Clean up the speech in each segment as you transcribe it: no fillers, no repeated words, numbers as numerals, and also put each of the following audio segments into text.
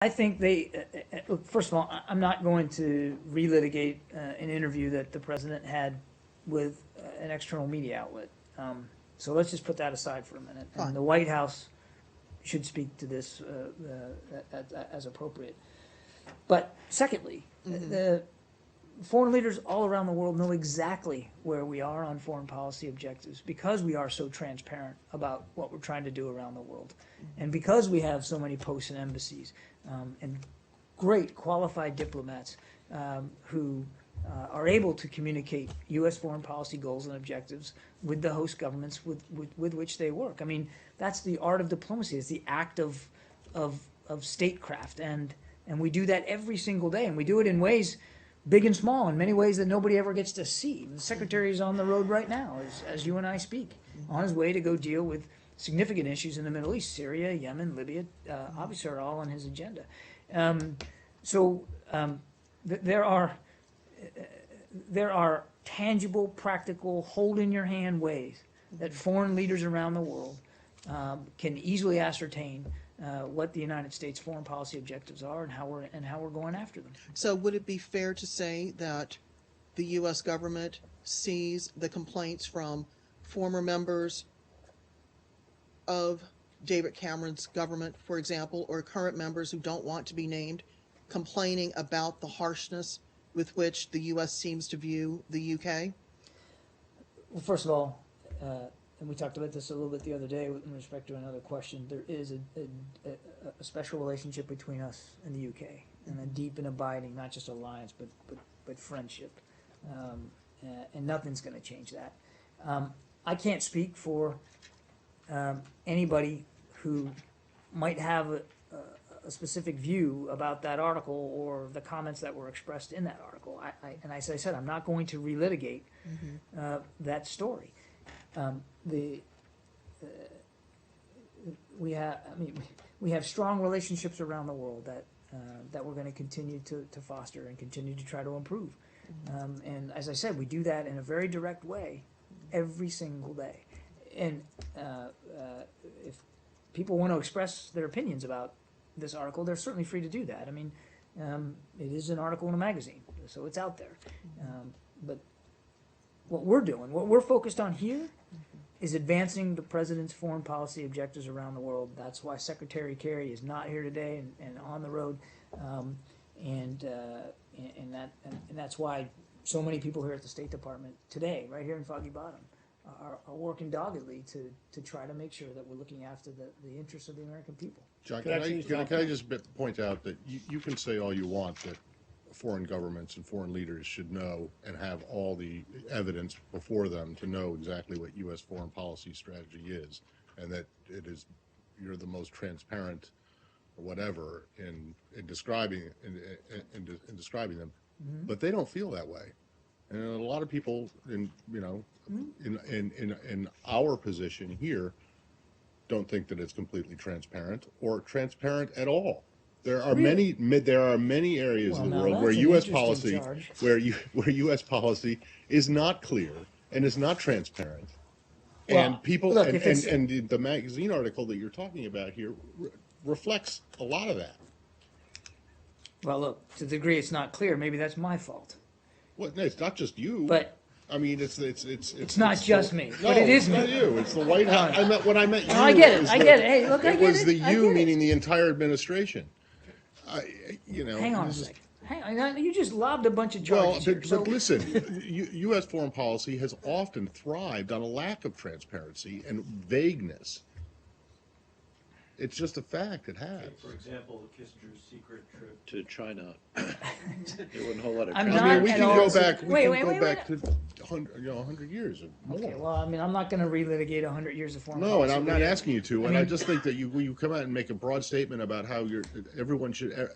I think look, first of all, I'm not going to relitigate an interview that the president had with an external media outlet. So let's just put that aside for a minute. Fine. And the White House should speak to this as appropriate. But secondly, the foreign leaders all around the world know exactly where we are on foreign policy objectives because we are so transparent about what we're trying to do around the world. And because we have so many posts and embassies and great qualified diplomats who are able to communicate U.S. foreign policy goals and objectives with the host governments with which they work. I mean, that's the art of diplomacy. It's the act of statecraft. And we do that every single day. And we do it in ways big and small, in many ways that nobody ever gets to see. The secretary is on the road right now, as you and I speak, on his way to go deal with significant issues in the Middle East. Syria, Yemen, Libya, obviously are all on his agenda. There are tangible, practical, hold-in-your-hand ways that foreign leaders around the world can easily ascertain what the United States foreign policy objectives are and how we're going after them. So would it be fair to say that the U.S. government sees the complaints from former members of David Cameron's government, for example, or current members who don't want to be named, complaining about the harshness with which the U.S. seems to view the U.K.? Well, first of all, and we talked about this a little bit the other day in respect to another question, there is a special relationship between us and the UK, and a deep and abiding, not just alliance, but friendship. And nothing's going to change that. I can't speak for anybody who might have a specific view about that article or the comments that were expressed in that article. And as I said, I'm not going to relitigate that story. We have strong relationships around the world that we're going to continue to foster and continue to try to improve. And as I said, we do that in a very direct way every single day. And if people want to express their opinions about this article, they're certainly free to do that. I mean, it is an article in a magazine, so it's out there. But what we're doing, what we're focused on here, is advancing the president's foreign policy objectives around the world. That's why Secretary Kerry is not here today and on the road, and that's why so many people here at the State Department today, right here in Foggy Bottom, are working doggedly to try to make sure that we're looking after the interests of the American people. John, can I just point out that you can say all you want that foreign governments and foreign leaders should know and have all the evidence before them to know exactly what U.S. foreign policy strategy is, and that you're the most transparent, or whatever, in describing them, but they don't feel that way, and a lot of people in our position here don't think that it's completely transparent or transparent at all. There are many areas in the world where U.S. policy U.S. policy is not clear and is not transparent, and people look, and the magazine article that you're talking about here reflects a lot of that. Well, look, to the degree it's not clear, maybe that's my fault. Well, no, it's not just you. But I mean, it's not just me, no, but it is it's not me. you. It's the White House. When I meant you. No, I get it. Hey, look, I get it. It was the I you, get it. meaning the entire administration. Hang on a second. Hang on. You just lobbed a bunch of Well, charges but listen, U.S. foreign policy has often thrived on a lack of transparency and vagueness. It's just a fact. It has. For example, Kissinger's secret trip to China. There wasn't a whole lot of I'm China. not I mean, we at can all- go back. Wait, We can go wait. back to 100 years or more. Okay, well, I mean, I'm not going to relitigate 100 years of foreign No, policy. and I'm not asking you to. And I mean- just think that you come out and make a broad statement about how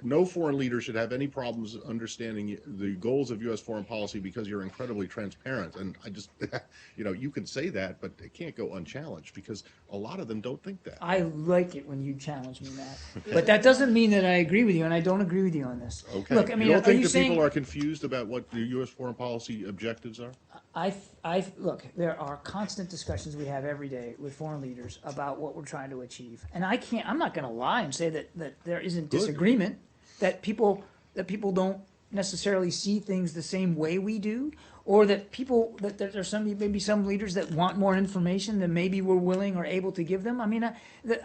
no foreign leader should have any problems understanding the goals of U.S. foreign policy because you're incredibly transparent. And I just, you can say that, but it can't go unchallenged because a lot of them don't think that. I like it when you challenge me, Matt. But that doesn't mean that I agree with you, and I don't agree with you on this. Okay. Look, I mean, you don't are think you that saying? people are confused about what the U.S. foreign policy objectives are? Look, there are constant discussions we have every day with foreign leaders about what we're trying to achieve. And I'm not gonna lie and say that there isn't Good. disagreement, that people don't necessarily see things the same way we do, or that there's maybe some leaders that want more information than maybe we're willing or able to give them. I mean,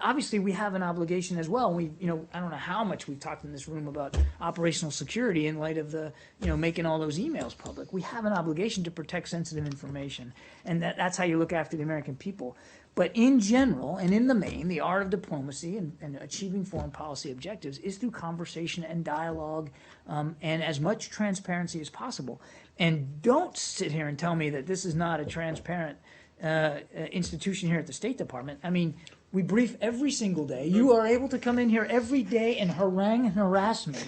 obviously we have an obligation as well. I don't know how much we've talked in this room about operational security in light of the, making all those emails public. We have an obligation to protect sensitive information, and that's how you look after the American people. But in general, and in the main, the art of diplomacy and achieving foreign policy objectives is through conversation and dialogue, and as much transparency as possible. And don't sit here and tell me that this is not a transparent institution here at the State Department. I mean, we brief every single day. You are able to come in here every day and harangue and harass me.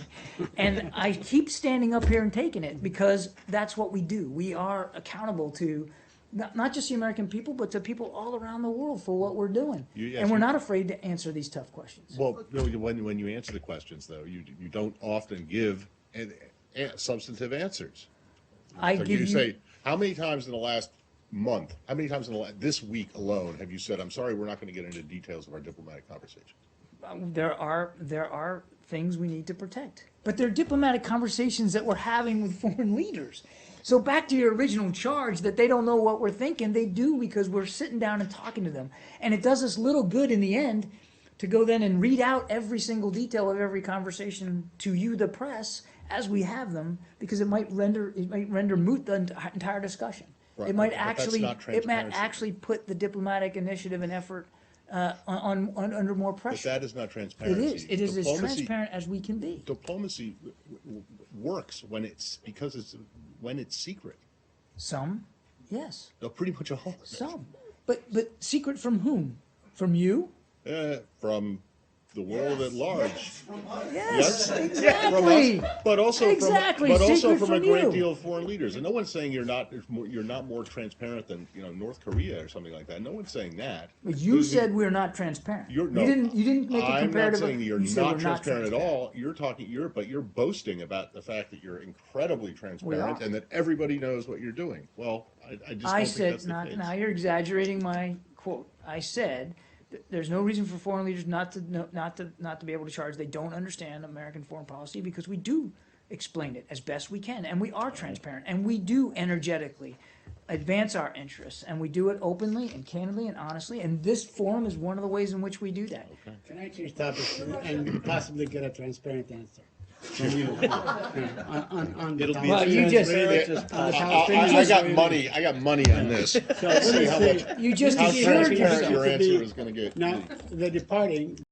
And I keep standing up here and taking it because that's what we do. We are accountable to not just the American people, but to people all around the world for what we're doing. And we're not afraid to answer these tough questions. Well, no, when you answer the questions, though, you don't often give substantive answers. You say, how many times in the last month, how many times this week alone have you said, I'm sorry, we're not going to get into details of our diplomatic conversations? There are things we need to protect. But they're diplomatic conversations that we're having with foreign leaders. So back to your original charge that they don't know what we're thinking, they do because we're sitting down and talking to them. And it does us little good in the end to go then and read out every single detail of every conversation to you, the press, as we have them, because it might render moot the entire discussion. Right, It might but that's actually not transparency. put the diplomatic initiative and effort on under more But pressure. that is not It transparency. is. It is as Diplomacy- transparent as we can be. Diplomacy works when it's secret. Some, yes. No, pretty much all of it. Some. But secret from whom? From you? From the world at large. Yes, From exactly. us, but also Exactly, from secret a from great you. deal of foreign leaders. And no one's saying you're not more transparent than North Korea or something like that. No one's saying that. But you said we're not transparent. You didn't make a I'm comparative. not saying you're you said not we're transparent at all. You're boasting about the fact that you're incredibly transparent are. and that everybody knows what you're doing. Well, I just don't I think said that's the not. case. Now you're exaggerating my quote. I said there's no reason for foreign leaders not to be able to charge. They don't understand American foreign policy because we do explain it as best we can, and we are transparent, and we do energetically advance our interests, and we do it openly and candidly and honestly. And this forum is one of the ways in which we do that. Can I change topics and possibly get a transparent answer from you on the It'll be Well, topic? you just- transparent as possible. I got money. I got money on this. So let me say, You just How assured transparent yourself. your answer is going to get. now, the departing